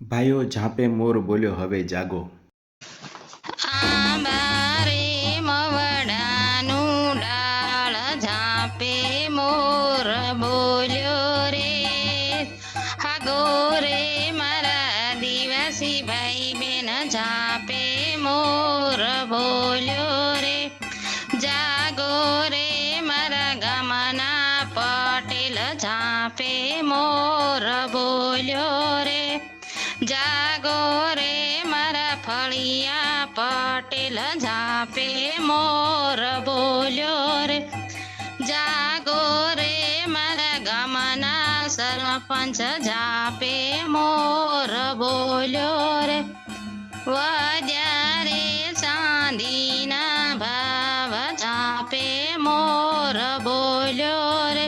ભાઈઓ ઝાંપે મોર બોલ્યો હવે જાગો. આંબા રે મવડાનું ડાળ ઝાંપે મોર બોલ્યો રે. હાગો રે મારા દિવાસી ભાઈ બેન ઝાંપે મોર બોલ્યો રે. જાગો રે મારા ગામના પટેલ ઝાંપે મોર બોલ્યો રે. જાગો રે મારા ફળિયા પટેલ ઝાંપે મોર બોલ્યો રે. જાગો રે મારા ગામના સરપંચ ઝાંપે મોર બોલ્યો રે. વધ્યા રે ચાંદીના ભાવ ઝાંપે મોર બોલ્યો રે.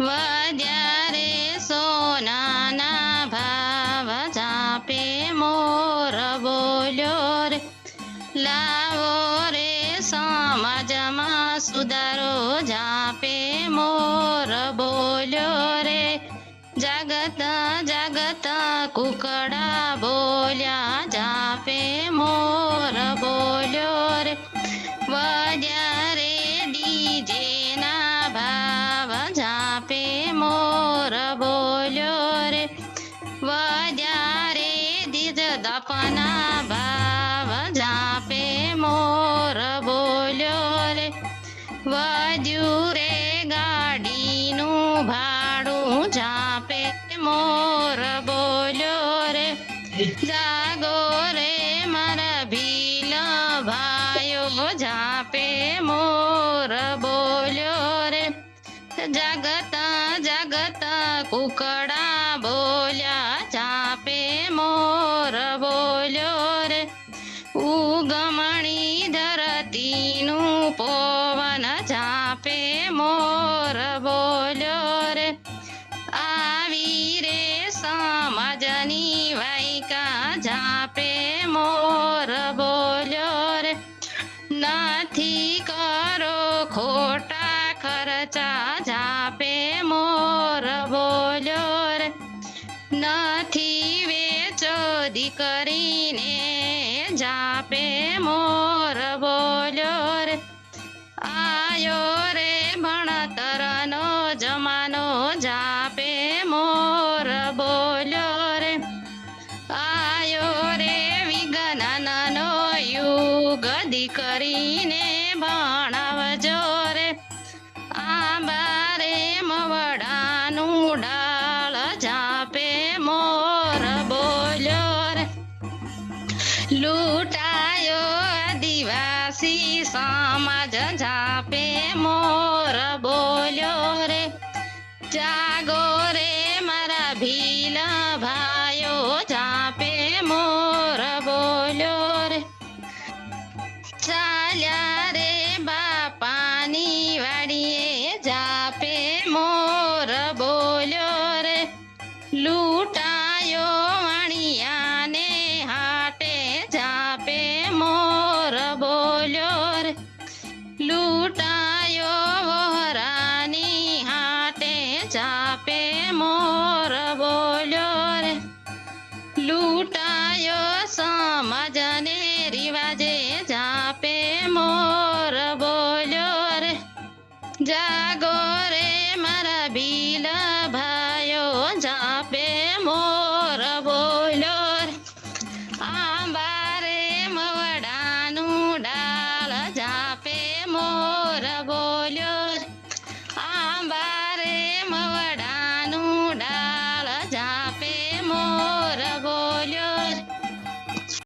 વધ્યા રે સોનાના ભાવ ઝાંપે મોર બોલ્યો રે. લાવો રે સમાજમાં સુધારો ઝાંપે મોર બોલ્યો રે. જાગત જાગત કુકડા બોલ્યા ઝાંપે મોર બોલ્યો રે. વધ્યા રે ડીજેના ભાવ ઝાંપે મોર બોલ્યો રે. વધ્યા રે દીજ દપના ભાવ ઝાંપે મોર બોલ્યો રે. વધ્યું રે ગાડીનું ભાડું ઝાંપે મોર બોલ્યો રે. જાગો રે મારા ભીલ ભાઈઓ ઝાંપે મોર બોલ્યો રે. જાગત જાગત કુકડા બોલ્યા ઝાંપે મોર બોલ્યો રે. ઉગમણી ધરતીનું પવન ઝાંપે મોર બોલ્યો રે. આવી રે સમાજની વાયકા ઝાંપે મોર બોલ્યો રે. નથી કરો ખોટા ખર્ચા ઝાંપે મોર બોલ્યો રે. નથી વેચો દીકરીને ઝાંપે મોર બોલ્યો રે. આયો રે ભણતરનો જમાનો ઝાંપે મોર બોલ્યો રે. આયો રે વિજ્ઞાનનો યુગ દીકરીને ભણાવજો રે. આંબા રે મવડાનું ડાળ ઝાંપે મોર બોલ્યો રે. લૂંટાયો આદિવાસી